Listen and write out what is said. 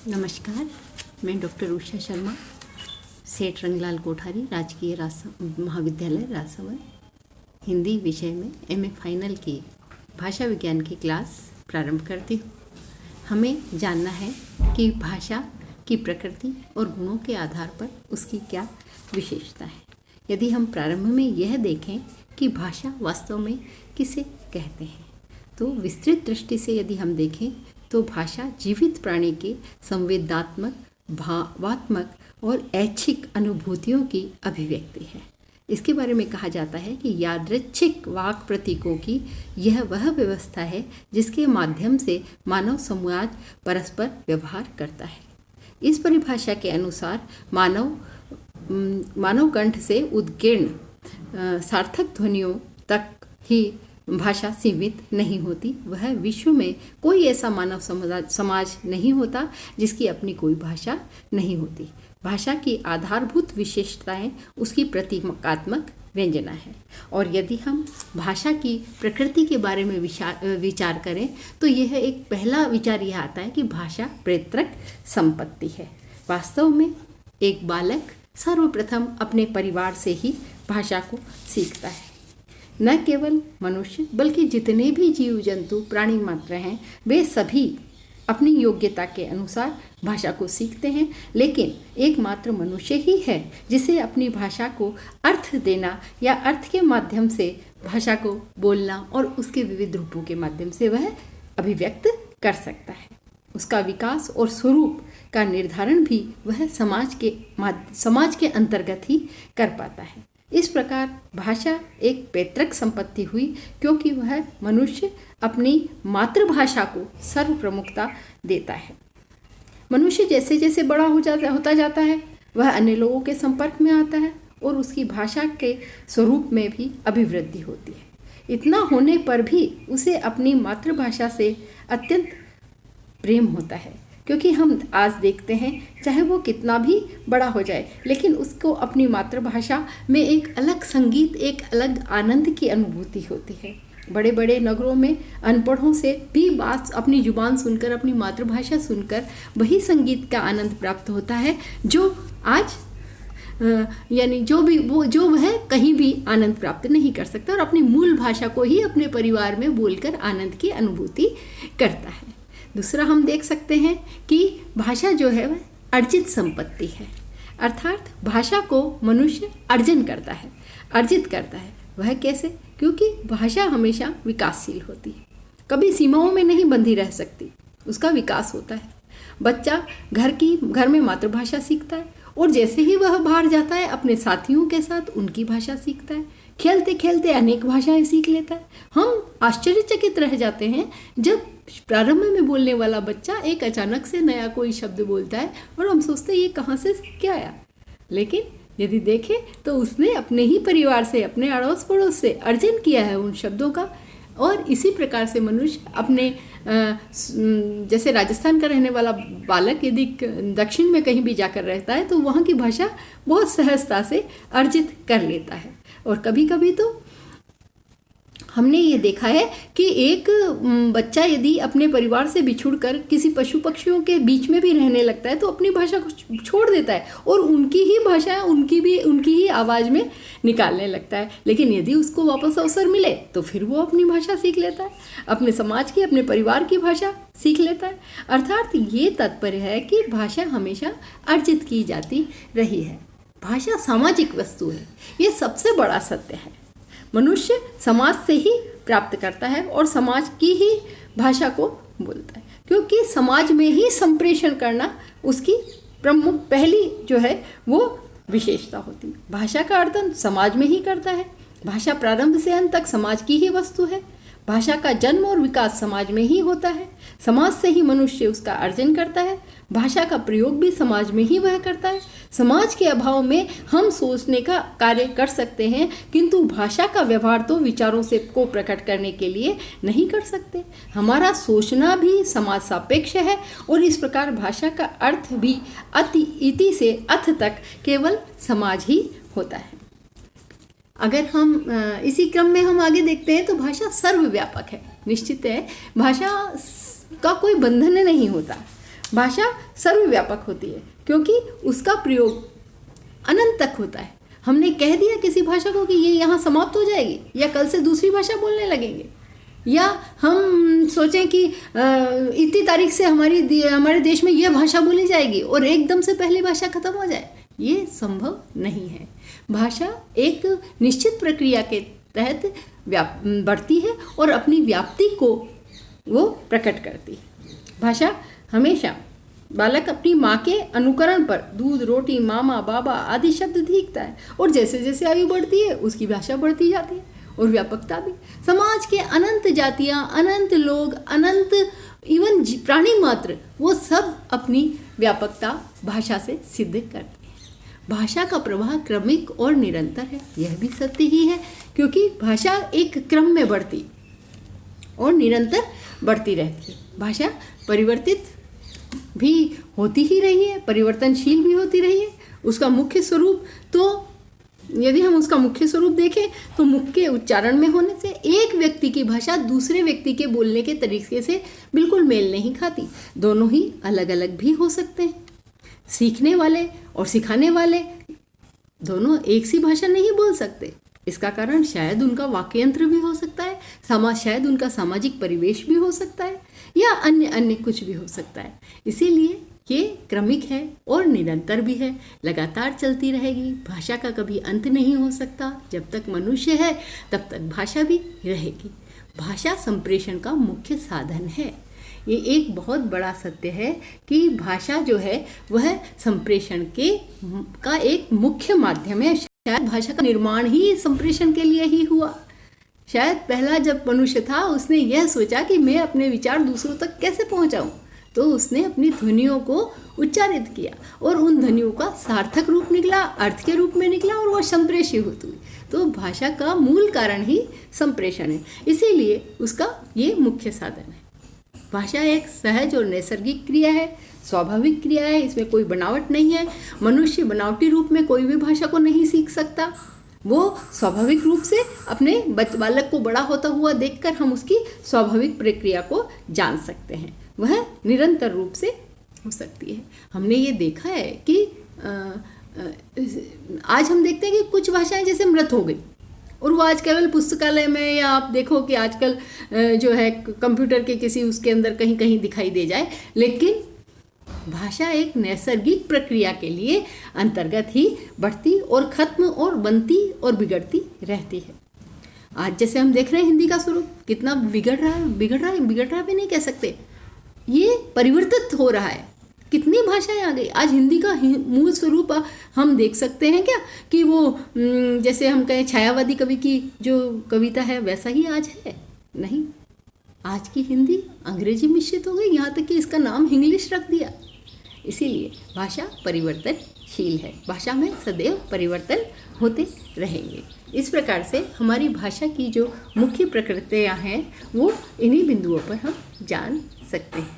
नमस्कार, मैं डॉक्टर उषा शर्मा, सेठ रंगलाल कोठारी, राजकीय महाविद्यालय राजसमंद, हिंदी विषय में एमए फाइनल की भाषा विज्ञान की क्लास प्रारंभ करती हूँ। हमें जानना है कि भाषा की प्रकृति और गुणों के आधार पर उसकी क्या विशेषता है। यदि हम प्रारंभ में यह देखें कि भाषा वास्तव में किसे कहते हैं, तो विस्तृत दृष्टि से यदि हम देखें तो भाषा जीवित प्राणी के संवेदनात्मक, भावात्मक और ऐच्छिक अनुभूतियों की अभिव्यक्ति है। इसके बारे में कहा जाता है कि यादृच्छिक वाक् प्रतीकों की यह वह व्यवस्था है जिसके माध्यम से मानव समाज परस्पर व्यवहार करता है। इस परिभाषा के अनुसार मानव कंठ से उद्कीर्ण सार्थक ध्वनियों तक ही भाषा सीमित नहीं होती। वह विश्व में कोई ऐसा मानव समाज नहीं होता जिसकी अपनी कोई भाषा नहीं होती। भाषा की आधारभूत विशेषताएं उसकी प्रतीकात्मक व्यंजना है। और यदि हम भाषा की प्रकृति के बारे में विचार करें तो यह एक पहला विचार यह आता है कि भाषा प्रेरक संपत्ति है। वास्तव में एक बालक सर्वप्रथम अपने परिवार से ही भाषा को सीखता है। न केवल मनुष्य बल्कि जितने भी जीव जंतु प्राणी मात्र हैं वे सभी अपनी योग्यता के अनुसार भाषा को सीखते हैं, लेकिन एकमात्र मनुष्य ही है जिसे अपनी भाषा को अर्थ देना या अर्थ के माध्यम से भाषा को बोलना और उसके विविध रूपों के माध्यम से वह अभिव्यक्त कर सकता है। उसका विकास और स्वरूप का निर्धारण भी वह समाज के अंतर्गत ही कर पाता है। इस प्रकार भाषा एक पैतृक संपत्ति हुई क्योंकि वह मनुष्य अपनी मातृभाषा को सर्व प्रमुखता देता है। मनुष्य जैसे जैसे बड़ा होता जाता है वह अन्य लोगों के संपर्क में आता है और उसकी भाषा के स्वरूप में भी अभिवृद्धि होती है। इतना होने पर भी उसे अपनी मातृभाषा से अत्यंत प्रेम होता है, क्योंकि हम आज देखते हैं चाहे वो कितना भी बड़ा हो जाए लेकिन उसको अपनी मातृभाषा में एक अलग संगीत, एक अलग आनंद की अनुभूति होती है। बड़े बड़े नगरों में अनपढ़ों से भी बात अपनी जुबान सुनकर, अपनी मातृभाषा सुनकर वही संगीत का आनंद प्राप्त होता है जो आज यानी जो वह कहीं भी आनंद प्राप्त नहीं कर सकता और अपनी मूल भाषा को ही अपने परिवार में बोलकर आनंद की अनुभूति करता है। दूसरा हम देख सकते हैं कि भाषा जो है वह अर्जित संपत्ति है, अर्थात भाषा को मनुष्य अर्जित करता है। वह कैसे? क्योंकि भाषा हमेशा विकासशील होती है, कभी सीमाओं में नहीं बंधी रह सकती, उसका विकास होता है। बच्चा घर में मातृभाषा सीखता है और जैसे ही वह बाहर जाता है अपने साथियों के साथ उनकी भाषा सीखता है। खेलते खेलते अनेक भाषाएं सीख लेता है। हम आश्चर्यचकित रह जाते हैं जब प्रारंभ में बोलने वाला बच्चा एक अचानक से नया कोई शब्द बोलता है और हम सोचते हैं ये कहाँ से सीख के आया। लेकिन यदि देखें तो उसने अपने ही परिवार से, अपने अड़ोस पड़ोस से अर्जन किया है उन शब्दों का। और इसी प्रकार से मनुष्य अपने जैसे राजस्थान का रहने वाला बालक यदि दक्षिण में कहीं भी जाकर रहता है तो वहाँ की भाषा बहुत सहजता से अर्जित कर लेता है। और कभी कभी तो हमने ये देखा है कि एक बच्चा यदि अपने परिवार से बिछुड़कर किसी पशु पक्षियों के बीच में भी रहने लगता है तो अपनी भाषा को छोड़ देता है और उनकी ही भाषा उनकी ही आवाज़ में निकालने लगता है। लेकिन यदि उसको वापस अवसर मिले तो फिर वो अपनी भाषा सीख लेता है, अपने समाज की, अपने परिवार की भाषा सीख लेता है। अर्थात ये तात्पर्य है कि भाषा हमेशा अर्जित की जाती रही है। भाषा सामाजिक वस्तु है, ये सबसे बड़ा सत्य है। मनुष्य समाज से ही प्राप्त करता है और समाज की ही भाषा को बोलता है, क्योंकि समाज में ही संप्रेषण करना उसकी प्रमुख पहली जो है वो विशेषता होती है। भाषा का अर्जन समाज में ही करता है। भाषा प्रारंभ से अंत तक समाज की ही वस्तु है। भाषा का जन्म और विकास समाज में ही होता है। समाज से ही मनुष्य उसका अर्जन करता है। भाषा का प्रयोग भी समाज में ही वह करता है। समाज के अभाव में हम सोचने का कार्य कर सकते हैं, किंतु भाषा का व्यवहार तो विचारों से को प्रकट करने के लिए नहीं कर सकते। हमारा सोचना भी समाज सापेक्ष है और इस प्रकार भाषा का अर्थ भी इति से अथ तक केवल समाज ही होता है। अगर हम इसी क्रम में हम आगे देखते हैं तो भाषा सर्वव्यापक है। निश्चित है भाषा का कोई बंधन नहीं होता। भाषा सर्वव्यापक होती है क्योंकि उसका प्रयोग अनंत तक होता है। हमने कह दिया किसी भाषा को कि ये यहाँ समाप्त हो जाएगी या कल से दूसरी भाषा बोलने लगेंगे, या हम सोचें कि इतनी तारीख से हमारे देश में ये भाषा बोली जाएगी और एकदम से पहली भाषा खत्म हो जाए, ये संभव नहीं है। भाषा एक निश्चित प्रक्रिया के तहत बढ़ती है और अपनी व्याप्ति को वो प्रकट करती है। भाषा हमेशा बालक अपनी माँ के अनुकरण पर दूध, रोटी, मामा, बाबा आदि शब्द सीखता है और जैसे जैसे आयु बढ़ती है उसकी भाषा बढ़ती जाती है और व्यापकता भी। समाज के अनंत जातियाँ, अनंत लोग, अनंत इवन प्राणी मात्र, वो सब अपनी व्यापकता भाषा से सिद्ध करते हैं। भाषा का प्रवाह क्रमिक और निरंतर है, यह भी सत्य ही है क्योंकि भाषा एक क्रम में बढ़ती और निरंतर बढ़ती रहती है। भाषा परिवर्तित भी होती ही रही है, परिवर्तनशील भी होती रही है। उसका मुख्य स्वरूप तो यदि हम उसका मुख्य स्वरूप देखें तो मुख के उच्चारण में होने से एक व्यक्ति की भाषा दूसरे व्यक्ति के बोलने के तरीके से बिल्कुल मेल नहीं खाती। दोनों ही अलग अलग भी हो सकते हैं। सीखने वाले और सिखाने वाले दोनों एक सी भाषा नहीं बोल सकते। इसका कारण शायद उनका वाक्यंत्र भी हो सकता है, शायद उनका सामाजिक परिवेश भी हो सकता है या अन्य कुछ भी हो सकता है। इसीलिए ये क्रमिक है और निरंतर भी है, लगातार चलती रहेगी। भाषा का कभी अंत नहीं हो सकता। जब तक मनुष्य है तब तक भाषा भी रहेगी। भाषा संप्रेषण का मुख्य साधन है। ये एक बहुत बड़ा सत्य है कि भाषा जो है वह संप्रेषण का एक मुख्य माध्यम है। शायद भाषा का निर्माण ही संप्रेषण के लिए ही हुआ। शायद पहला जब मनुष्य था उसने यह सोचा कि मैं अपने विचार दूसरों तक कैसे पहुंचाऊं, तो उसने अपनी ध्वनियों को उच्चारित किया और उन ध्वनियों का सार्थक रूप निकला, अर्थ के रूप में निकला और वह संप्रेषित हुई। तो भाषा का मूल कारण ही संप्रेषण है, इसीलिए उसका ये मुख्य साधन है। भाषा एक सहज और नैसर्गिक क्रिया है, स्वाभाविक क्रिया है, इसमें कोई बनावट नहीं है। मनुष्य बनावटी रूप में कोई भी भाषा को नहीं सीख सकता। वो स्वाभाविक रूप से अपने बालक को बड़ा होता हुआ देखकर हम उसकी स्वाभाविक प्रक्रिया को जान सकते हैं। वह निरंतर रूप से हो सकती है। हमने ये देखा है कि आज हम देखते हैं कि कुछ भाषाएं जैसे मृत हो गई और वो आज केवल पुस्तकालय में, या आप देखो कि आजकल जो है कंप्यूटर के किसी उसके अंदर कहीं कहीं दिखाई दे जाए, लेकिन भाषा एक नैसर्गिक प्रक्रिया के लिए अंतर्गत ही बढ़ती और खत्म और बनती और बिगड़ती रहती है। आज जैसे हम देख रहे हैं हिंदी का स्वरूप कितना बिगड़ रहा भी नहीं कह सकते, ये परिवर्तित हो रहा है। कितनी भाषाएं आ गई। आज हिंदी का मूल स्वरूप हम देख सकते हैं क्या कि वो जैसे हम कहें छायावादी कवि की जो कविता है वैसा ही आज है? नहीं, आज की हिंदी अंग्रेजी मिश्रित हो गई, यहाँ तक कि इसका नाम इंग्लिश रख दिया। इसीलिए भाषा परिवर्तनशील है, भाषा में सदैव परिवर्तन होते रहेंगे। इस प्रकार से हमारी भाषा की जो मुख्य प्रकृतियाँ हैं वो इन्हीं बिंदुओं पर हम जान सकते हैं।